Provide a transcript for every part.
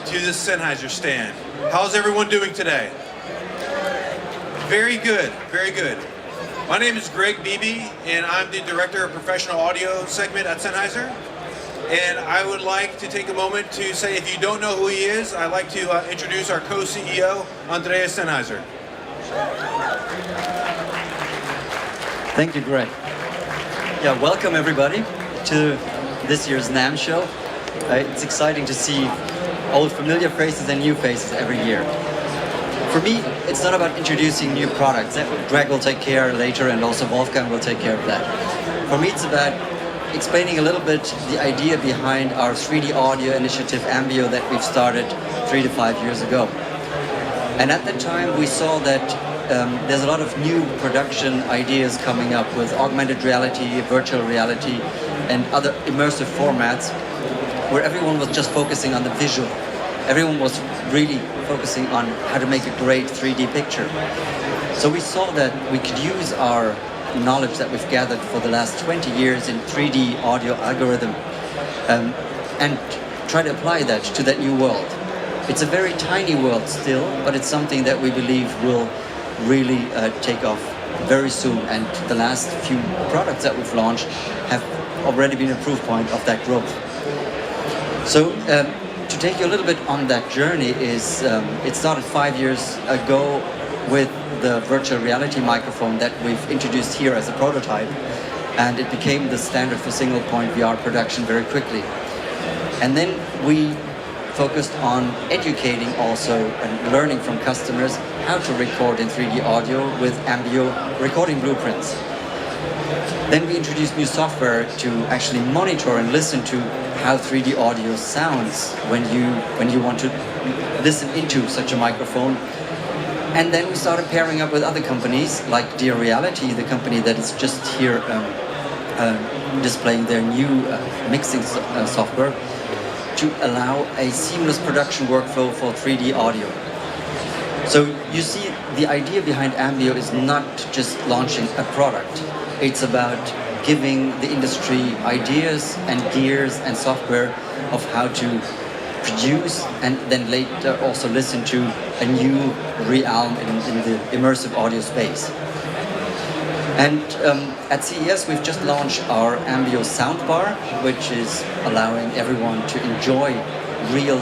to the Sennheiser stand. How's everyone doing today? Very good, very good. My name is Greg Beebe, and I'm the Director of Professional Audio segment at Sennheiser. And I would like to take a moment to say, if you don't know who he is, I'd like to introduce our co-CEO, Andreas Sennheiser. Thank you, Greg. Yeah, welcome everybody to this year's NAMM show. It's exciting to see old familiar faces and new faces every year. For me, it's not about introducing new products. Greg will take care later, and also Wolfgang will take care of that. For me, it's about explaining a little bit the idea behind our 3D audio initiative Ambio that we've started 3 to 5 years ago. And at that time we saw that there's a lot of new production ideas coming up with augmented reality, virtual reality and other immersive formats where everyone was just focusing on the visual. Everyone was really focusing on how to make a great 3D picture. So we saw that we could use our knowledge that we've gathered for the last 20 years in 3D audio algorithm and try to apply that to that new world. It's a very tiny world still, but it's something that we believe will really take off very soon, and the last few products that we've launched have already been a proof point of that growth. So to take you a little bit on that journey is, it started 5 years ago with the virtual reality microphone that we've introduced here as a prototype, and it became the standard for single point VR production very quickly. And then we focused on educating also and learning from customers how to record in 3D audio with Ambio recording blueprints. Then we introduced new software to actually monitor and listen to how 3D audio sounds when you want to listen into such a microphone. And then we started pairing up with other companies like Dear Reality, the company that is just here displaying their new mixing software, to allow a seamless production workflow for 3D audio. So you see, the idea behind Ambio is not just launching a product. It's about giving the industry ideas and gears and software of how to produce and then later also listen to a new realm in the immersive audio space. And at CES we've just launched our Ambio soundbar, which is allowing everyone to enjoy real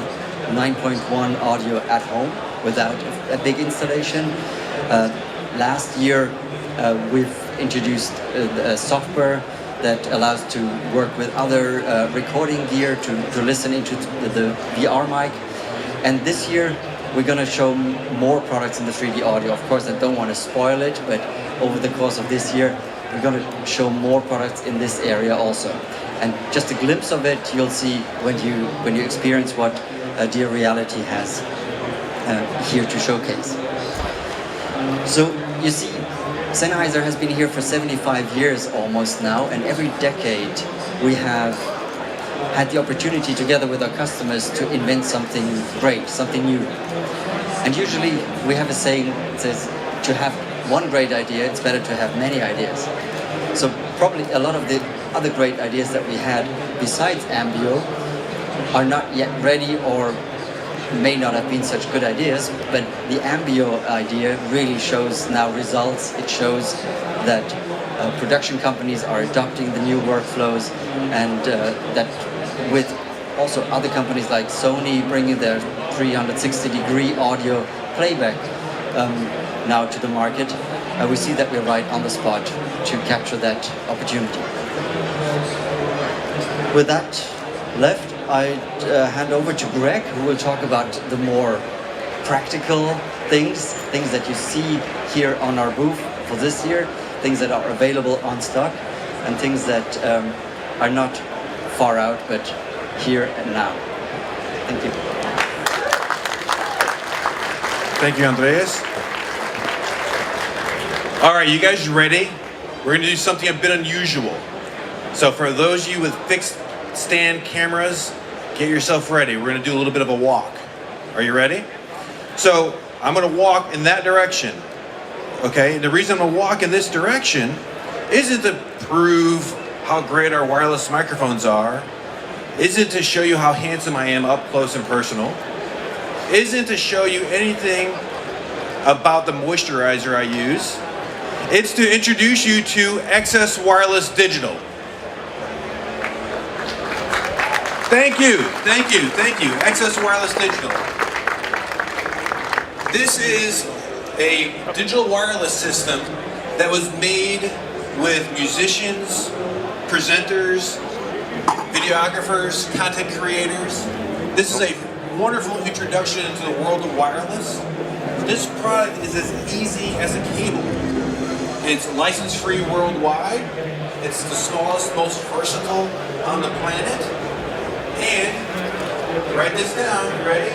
9.1 audio at home without a big installation. Last year we've introduced a software that allows to work with other recording gear to listen into the VR mic. And this year we're going to show more products in the 3D audio. Of course, I don't want to spoil it, but over the course of this year we're going to show more products in this area also. And just a glimpse of it you'll see when you experience what Dear Reality has here to showcase. So you see, Sennheiser has been here for 75 years almost now, and every decade we have had the opportunity together with our customers to invent something great, something new. And usually we have a saying that says, to have one great idea, it's better to have many ideas. So probably a lot of the other great ideas that we had besides Ambio are not yet ready or may not have been such good ideas, but the Ambio idea really shows now results. It shows that production companies are adopting the new workflows, and that with also other companies like Sony bringing their 360-degree audio playback now to the market, we see that we're right on the spot to capture that opportunity. With that left, I'd hand over to Greg, who will talk about the more practical things that you see here on our booth for this year, things that are available on stock, and things that are not far out, but here and now. Thank you. Thank you, Andreas. All right, you guys ready? We're going to do something a bit unusual. So for those of you with fixed stand cameras, get yourself ready. We're going to do a little bit of a walk. Are you ready? So I'm going to walk in that direction. Okay, the reason I'm going to walk in this direction isn't to prove how great our wireless microphones are, isn't to show you how handsome I am up close and personal. isn't to show you anything about the moisturizer I use. It's to introduce you to XS Wireless Digital. Thank you, thank you, thank you. XS Wireless Digital. This is a digital wireless system that was made with musicians, presenters, videographers, content creators. This is a wonderful introduction into the world of wireless. This product is as easy as a cable. It's license-free worldwide. It's the smallest, most versatile on the planet. And, write this down, you ready?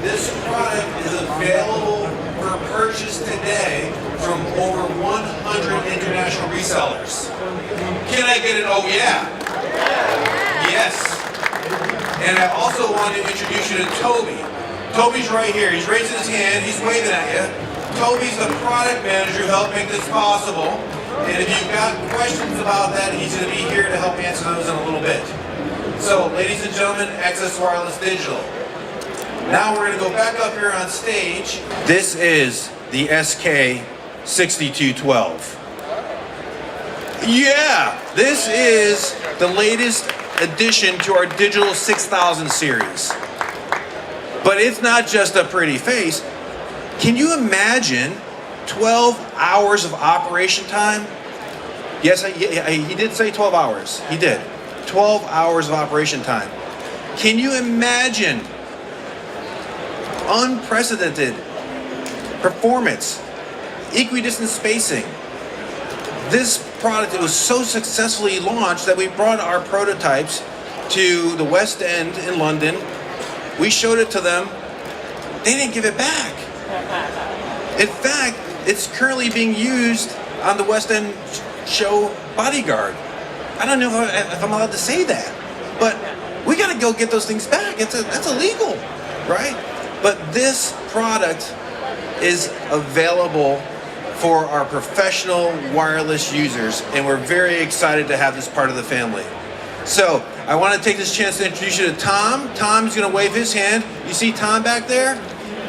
This product is available for purchase today from over 100 international resellers. Can I get an oh yeah? Yes. And I also want to introduce you to Toby. Toby's right here. He's raising his hand. He's waving at you. Toby's the product manager who helped make this possible. And if you've got questions about that, he's going to be here to help answer those in a little bit. So, ladies and gentlemen, XS Wireless Digital. Now we're going to go back up here on stage. This is the SK6212. Yeah, this is the latest addition to our Digital 6000 series. But it's not just a pretty face. Can you imagine 12 hours of operation time? Yes, he did say 12 hours. He did. 12 hours of operation time. Can you imagine unprecedented performance, equidistant spacing? This product, it was so successfully launched that we brought our prototypes to the West End in London. We showed it to them. They didn't give it back. In fact, it's currently being used on the West End show Bodyguard. I don't know if I'm allowed to say that, but we got to go get those things back. That's illegal, right? But this product is available for our professional wireless users, and we're very excited to have this part of the family. So I want to take this chance to introduce you to Tom. Tom's going to wave his hand. You see Tom back there?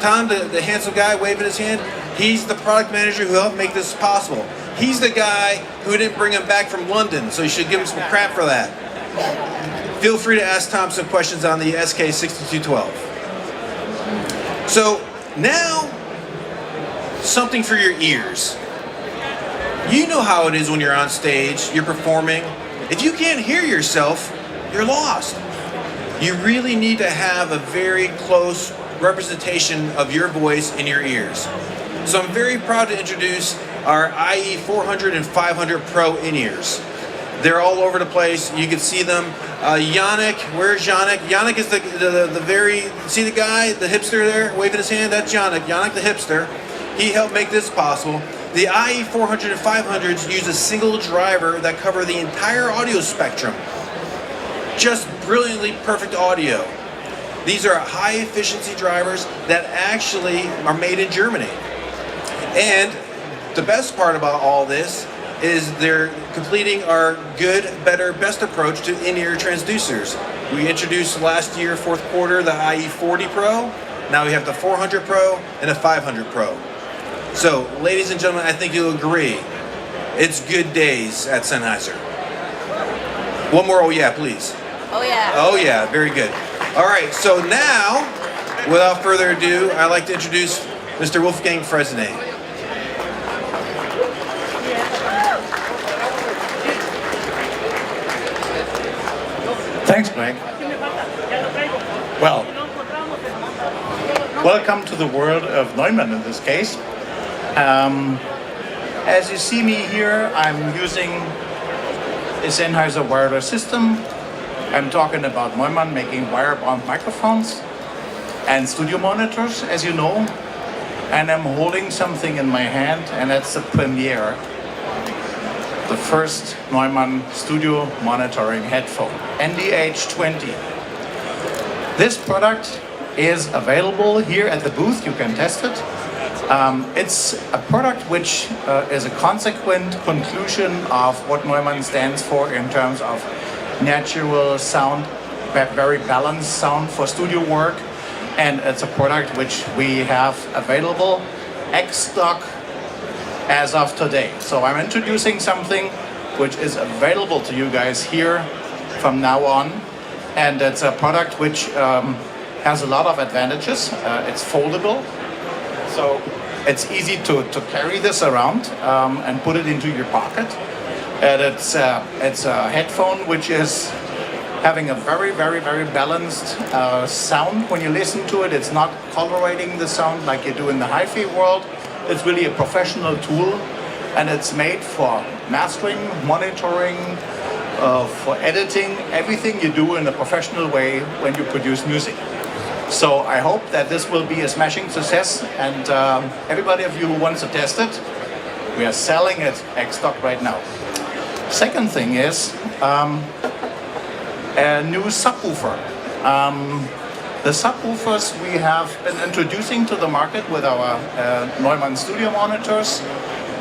Tom, the handsome guy waving his hand. He's the product manager who helped make this possible. He's the guy who didn't bring him back from London, so you should give him some crap for that. Feel free to ask Tom some questions on the SK6212. So now, something for your ears. You know how it is when you're on stage, you're performing. If you can't hear yourself, you're lost. You really need to have a very close representation of your voice in your ears. So I'm very proud to introduce our IE 400 and 500 Pro in-ears. They're all over the place. You can see them. Yannick, where's Yannick? Yannick is the very, see the guy, the hipster there, waving his hand? That's Yannick. Yannick the hipster. He helped make this possible. The IE 400 and 500s use a single driver that cover the entire audio spectrum. Just brilliantly perfect audio. These are high efficiency drivers that actually are made in Germany. And the best part about all this is they're completing our good, better, best approach to in-ear transducers. We introduced last year, fourth quarter, the IE 40 Pro. Now we have the 400 Pro and the 500 Pro. So, ladies and gentlemen, I think you'll agree, it's good days at Sennheiser. One more, oh yeah, please. Oh yeah. Oh yeah, very good. All right, so now, without further ado, I'd like to introduce Mr. Wolfgang Fresnay. Thanks, Greg. Well, welcome to the world of Neumann in this case. As you see me here, I'm using a Sennheiser wireless system. I'm talking about Neumann making wire-bound microphones and studio monitors, as you know. And I'm holding something in my hand, and that's the Premiere, the first Neumann studio monitoring headphone, NDH20. This product is available here at the booth. You can test it. It's a product which is a consequent conclusion of what Neumann stands for in terms of natural sound, very balanced sound for studio work. and it's a product which we have available ex-stock as of today. So I'm introducing something which is available to you guys here from now on, and it's a product which has a lot of advantages. It's foldable, so it's easy to carry this around and put it into your pocket. And it's a headphone which is having a very balanced sound when you listen to it. It's not colorating the sound like you do in the hi-fi world. It's really a professional tool, and it's made for mastering, monitoring, for editing, everything you do in a professional way when you produce music. So I hope that this will be a smashing success, and everybody of you who wants to test it, we are selling it ex-stock right now. Second thing is a new subwoofer. The subwoofers we have been introducing to the market with our Neumann studio monitors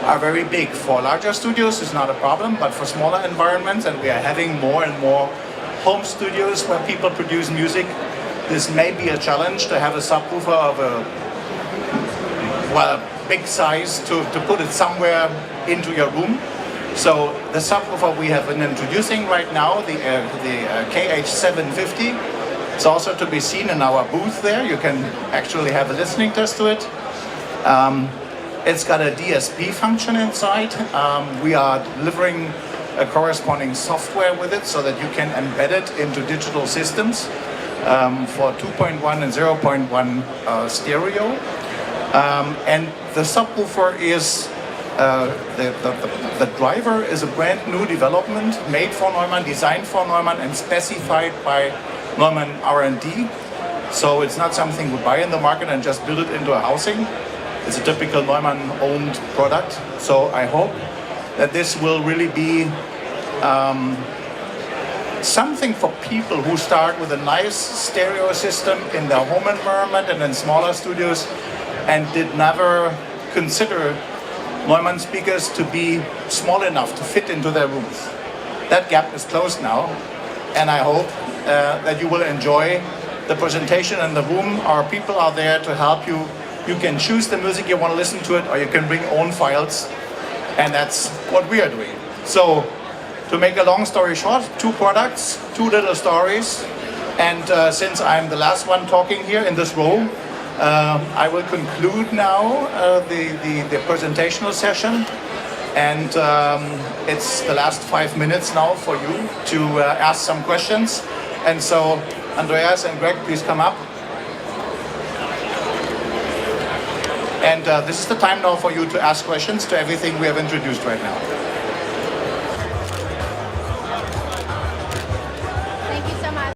are very big. For larger studios it's not a problem, but for smaller environments, and we are having more and more home studios where people produce music, this may be a challenge to have a subwoofer of a big size to put it somewhere into your room. So the subwoofer we have been introducing right now, the KH750, it's also to be seen in our booth there. You can actually have a listening test to it. It's got a DSP function inside. We are delivering a corresponding software with it so that you can embed it into digital systems for 2.1 and 0.1 stereo. And the subwoofer is the driver is a brand new development made for Neumann, designed for Neumann, and specified by Neumann R&D. So it's not something we buy in the market and just build it into a housing. It's a typical Neumann-owned product. So I hope that this will really be something for people who start with a nice stereo system in their home environment and in smaller studios and did never consider Neumann speakers to be small enough to fit into their rooms. That gap is closed now, and I hope that you will enjoy the presentation in the room. Our people are there to help you. You can choose the music you want to listen to it, or you can bring own files, and that's what we are doing. So, to make a long story short, 2 products, 2 little stories, and since I'm the last one talking here in this row, I will conclude now the presentational session, and it's the last 5 minutes now for you to ask some questions. And so, Andreas and Greg, please come up. And this is the time now for you to ask questions to everything we have introduced right now.